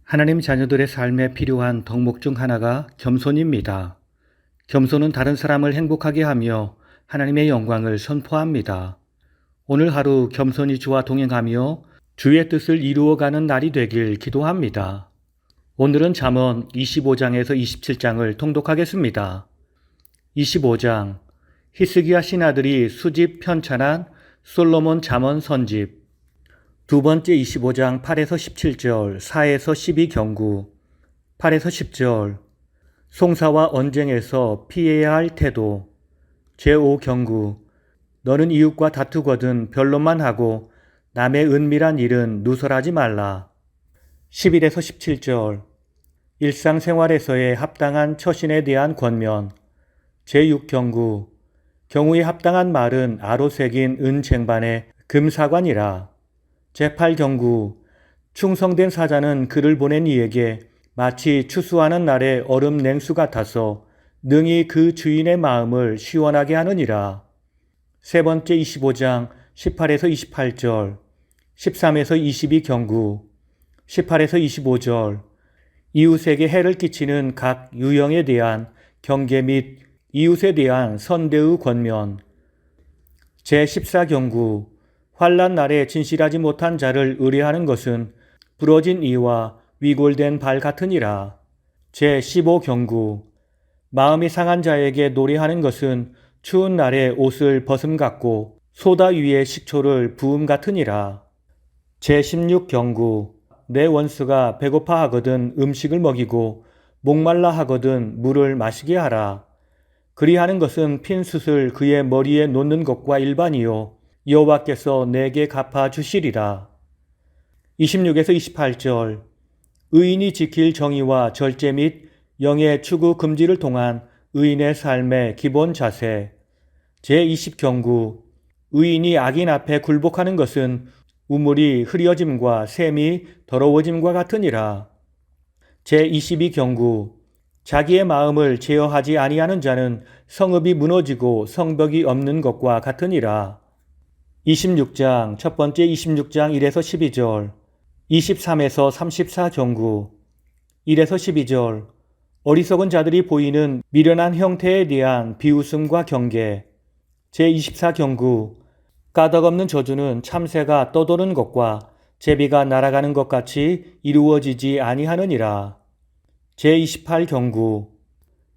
하나님 자녀들의 삶에 필요한 덕목 중 하나가 겸손입니다. 겸손은 다른 사람을 행복하게 하며 하나님의 영광을 선포합니다. 오늘 하루 겸손히 주와 동행하며 주의 뜻을 이루어가는 날이 되길 기도합니다. 오늘은 잠언 25장에서 27장을 통독하겠습니다. 25장 히스기야 신하들이 수집 편찬한 솔로몬 잠언 선집. 두 번째 25장 8에서 17절, 4에서 12경구, 8에서 10절, 송사와 언쟁에서 피해야 할 태도, 제5경구, 너는 이웃과 다투거든 변론만 하고 남의 은밀한 일은 누설하지 말라. 11에서 17절, 일상생활에서의 합당한 처신에 대한 권면, 제6경구, 경우에 합당한 말은 아로 새긴 은쟁반의 금사관이라. 제8경구, 충성된 사자는 그를 보낸 이에게 마치 추수하는 날의 얼음 냉수 같아서 능히 그 주인의 마음을 시원하게 하느니라. 세 번째 25장 18에서 28절, 13에서 22경구, 18에서 25절, 이웃에게 해를 끼치는 각 유형에 대한 경계 및 이웃에 대한 선대의 권면, 제14경구, 환난 날에 진실하지 못한 자를 의뢰하는 것은 부러진 이와 위골된 발 같으니라. 제15경구, 마음이 상한 자에게 노래하는 것은 추운 날에 옷을 벗음 같고 소다 위에 식초를 부음 같으니라. 제16경구, 내 원수가 배고파 하거든 음식을 먹이고 목말라 하거든 물을 마시게 하라. 그리하는 것은 핀 숯을 그의 머리에 놓는 것과 일반이요 여호와께서 내게 갚아주시리라. 26에서 28절, 의인이 지킬 정의와 절제 및 영의 추구 금지를 통한 의인의 삶의 기본 자세. 제20경구, 의인이 악인 앞에 굴복하는 것은 우물이 흐려짐과 샘이 더러워짐과 같으니라. 제22경구, 자기의 마음을 제어하지 아니하는 자는 성읍이 무너지고 성벽이 없는 것과 같으니라. 26장 첫 번째 26장 1에서 12절, 23에서 34경구, 1에서 12절, 어리석은 자들이 보이는 미련한 형태에 대한 비웃음과 경계. 제24경구, 까닭없는 저주는 참새가 떠도는 것과 제비가 날아가는 것 같이 이루어지지 아니하느니라. 제28경구,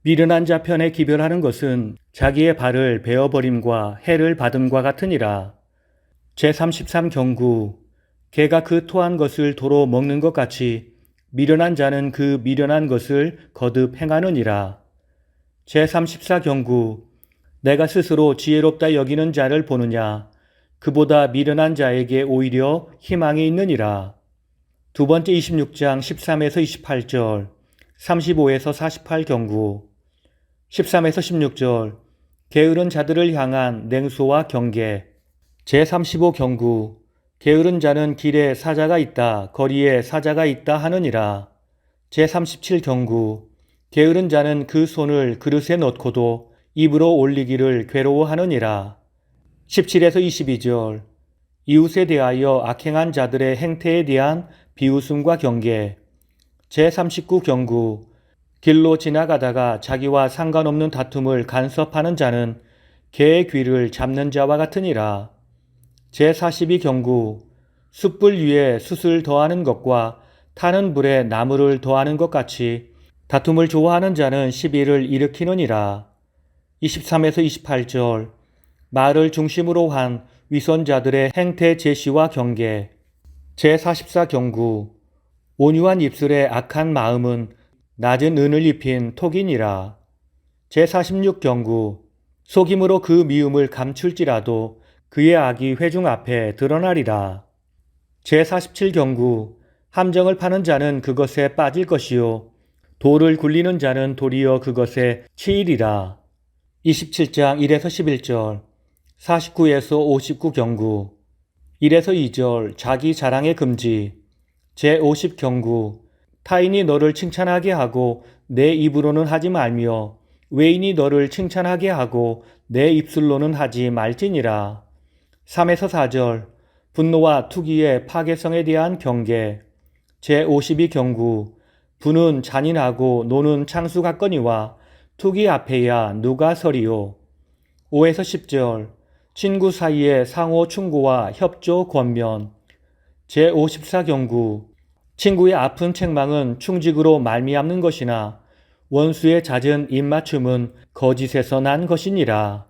미련한 자 편에 기별하는 것은 자기의 발을 베어버림과 해를 받음과 같으니라. 제33경구, 개가 그 토한 것을 도로 먹는 것 같이 미련한 자는 그 미련한 것을 거듭 행하느니라. 제34경구, 내가 스스로 지혜롭다 여기는 자를 보느냐, 그보다 미련한 자에게 오히려 희망이 있느니라. 두 번째 26장 13에서 28절, 35에서 48경구, 13에서 16절, 게으른 자들을 향한 냉소와 경계. 제35경구, 게으른 자는 길에 사자가 있다, 거리에 사자가 있다 하느니라. 제37경구, 게으른 자는 그 손을 그릇에 넣고도 입으로 올리기를 괴로워하느니라. 17에서 22절, 이웃에 대하여 악행한 자들의 행태에 대한 비웃음과 경계. 제39경구, 길로 지나가다가 자기와 상관없는 다툼을 간섭하는 자는 개의 귀를 잡는 자와 같으니라. 제42경구, 숯불 위에 숯을 더하는 것과 타는 불에 나무를 더하는 것 같이 다툼을 좋아하는 자는 시비를 일으키느니라. 23에서 28절, 말을 중심으로 한 위선자들의 행태 제시와 경계. 제44경구, 온유한 입술의 악한 마음은 낮은 은을 입힌 톡이니라. 제46경구, 속임으로 그 미움을 감출지라도 그의 악이 회중 앞에 드러나리라. 제47경구, 함정을 파는 자는 그것에 빠질 것이요 돌을 굴리는 자는 도리어 그것에 치이리라. 27장 1에서 11절, 49에서 59경구, 1에서 2절, 자기 자랑의 금지. 제50경구, 타인이 너를 칭찬하게 하고 내 입으로는 하지 말며 외인이 너를 칭찬하게 하고 내 입술로는 하지 말지니라. 3에서 4절, 분노와 투기의 파괴성에 대한 경계. 제52경구 부는 잔인하고 노는 창수 같거니와 투기 앞에야 누가 서리요. 5에서 10절 친구 사이의 상호 충고와 협조 권면. 제54경구 친구의 아픈 책망은 충직으로 말미암는 것이나 원수의 잦은 입맞춤은 거짓에서 난 것이니라.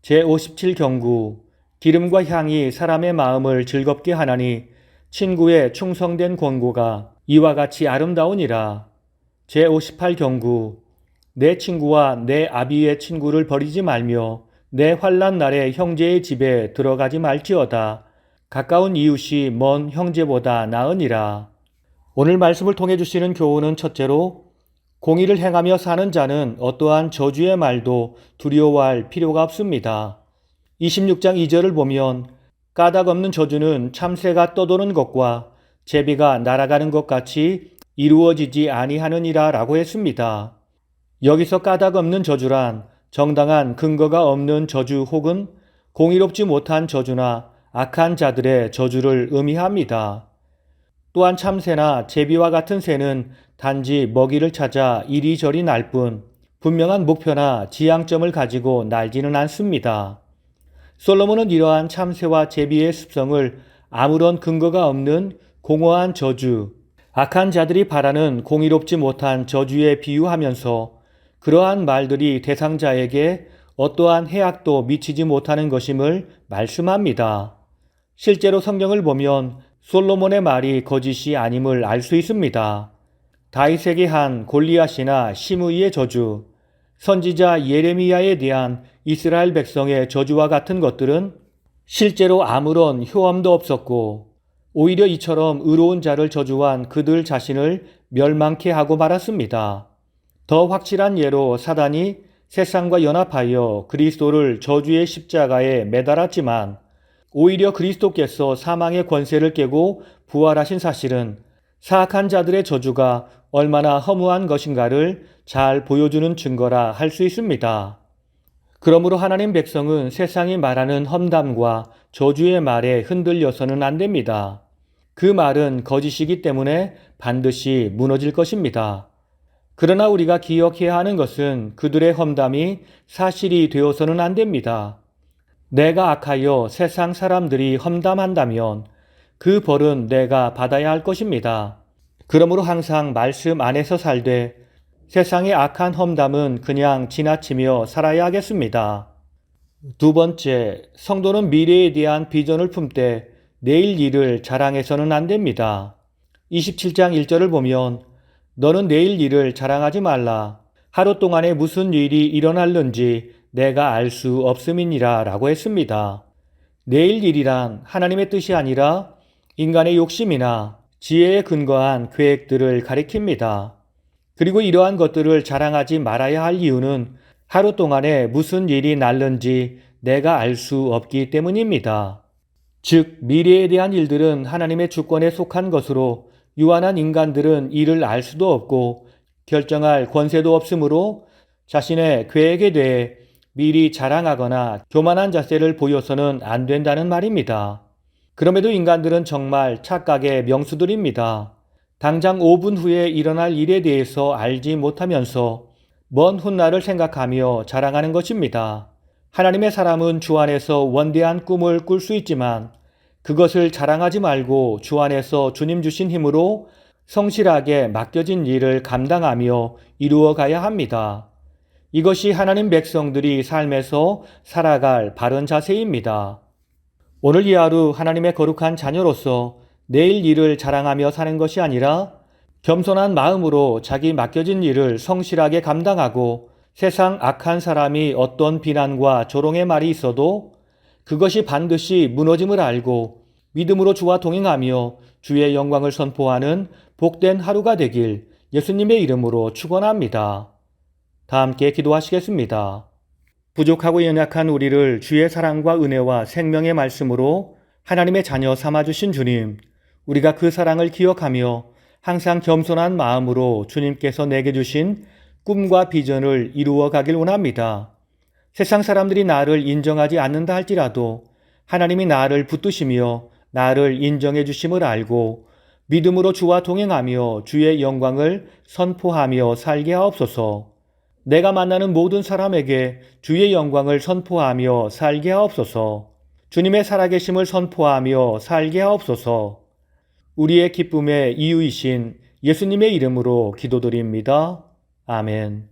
제57경구 기름과 향이 사람의 마음을 즐겁게 하나니 친구의 충성된 권고가 이와 같이 아름다우니라. 제58경구 내 친구와 내 아비의 친구를 버리지 말며 내 환난 날에 형제의 집에 들어가지 말지어다. 가까운 이웃이 먼 형제보다 나으니라. 오늘 말씀을 통해 주시는 교훈은 첫째로 공의를 행하며 사는 자는 어떠한 저주의 말도 두려워할 필요가 없습니다. 26장 2절을 보면 까닭 없는 저주는 참새가 떠도는 것과 제비가 날아가는 것 같이 이루어지지 아니하느니라 라고 했습니다. 여기서 까닭 없는 저주란 정당한 근거가 없는 저주 혹은 공의롭지 못한 저주나 악한 자들의 저주를 의미합니다. 또한 참새나 제비와 같은 새는 단지 먹이를 찾아 이리저리 날 뿐 분명한 목표나 지향점을 가지고 날지는 않습니다. 솔로몬은 이러한 참새와 제비의 습성을 아무런 근거가 없는 공허한 저주, 악한 자들이 바라는 공의롭지 못한 저주에 비유하면서 그러한 말들이 대상자에게 어떠한 해악도 미치지 못하는 것임을 말씀합니다. 실제로 성경을 보면 솔로몬의 말이 거짓이 아님을 알 수 있습니다. 다윗에게 한 골리앗이나 시므이의 저주, 선지자 예레미야에 대한 이스라엘 백성의 저주와 같은 것들은 실제로 아무런 효험도 없었고 오히려 이처럼 의로운 자를 저주한 그들 자신을 멸망케 하고 말았습니다. 더 확실한 예로 사단이 세상과 연합하여 그리스도를 저주의 십자가에 매달았지만 오히려 그리스도께서 사망의 권세를 깨고 부활하신 사실은 사악한 자들의 저주가 얼마나 허무한 것인가를 잘 보여주는 증거라 할 수 있습니다. 그러므로 하나님 백성은 세상이 말하는 험담과 저주의 말에 흔들려서는 안 됩니다. 그 말은 거짓이기 때문에 반드시 무너질 것입니다. 그러나 우리가 기억해야 하는 것은 그들의 험담이 사실이 되어서는 안 됩니다. 내가 악하여 세상 사람들이 험담한다면 그 벌은 내가 받아야 할 것입니다. 그러므로 항상 말씀 안에서 살되 세상의 악한 험담은 그냥 지나치며 살아야 하겠습니다. 두 번째, 성도는 미래에 대한 비전을 품되 내일 일을 자랑해서는 안 됩니다. 27장 1절을 보면 너는 내일 일을 자랑하지 말라. 하루 동안에 무슨 일이 일어날는지 내가 알 수 없음이니라 라고 했습니다. 내일 일이란 하나님의 뜻이 아니라 인간의 욕심이나 지혜에 근거한 계획들을 가리킵니다. 그리고 이러한 것들을 자랑하지 말아야 할 이유는 하루 동안에 무슨 일이 날는지 내가 알 수 없기 때문입니다. 즉 미래에 대한 일들은 하나님의 주권에 속한 것으로 유한한 인간들은 이를 알 수도 없고 결정할 권세도 없으므로 자신의 계획에 대해 미리 자랑하거나 교만한 자세를 보여서는 안 된다는 말입니다. 그럼에도 인간들은 정말 착각의 명수들입니다. 당장 5분 후에 일어날 일에 대해서 알지 못하면서 먼 훗날을 생각하며 자랑하는 것입니다. 하나님의 사람은 주 안에서 원대한 꿈을 꿀 수 있지만 그것을 자랑하지 말고 주 안에서 주님 주신 힘으로 성실하게 맡겨진 일을 감당하며 이루어가야 합니다. 이것이 하나님 백성들이 삶에서 살아갈 바른 자세입니다. 오늘 이 하루 하나님의 거룩한 자녀로서 내일 일을 자랑하며 사는 것이 아니라 겸손한 마음으로 자기 맡겨진 일을 성실하게 감당하고 세상 악한 사람이 어떤 비난과 조롱의 말이 있어도 그것이 반드시 무너짐을 알고 믿음으로 주와 동행하며 주의 영광을 선포하는 복된 하루가 되길 예수님의 이름으로 축원합니다. 다 함께 기도하시겠습니다. 부족하고 연약한 우리를 주의 사랑과 은혜와 생명의 말씀으로 하나님의 자녀 삼아주신 주님, 우리가 그 사랑을 기억하며 항상 겸손한 마음으로 주님께서 내게 주신 꿈과 비전을 이루어 가길 원합니다. 세상 사람들이 나를 인정하지 않는다 할지라도 하나님이 나를 붙드시며 나를 인정해 주심을 알고 믿음으로 주와 동행하며 주의 영광을 선포하며 살게 하옵소서. 내가 만나는 모든 사람에게 주의 영광을 선포하며 살게 하옵소서. 주님의 살아계심을 선포하며 살게 하옵소서. 우리의 기쁨의 이유이신 예수님의 이름으로 기도드립니다. 아멘.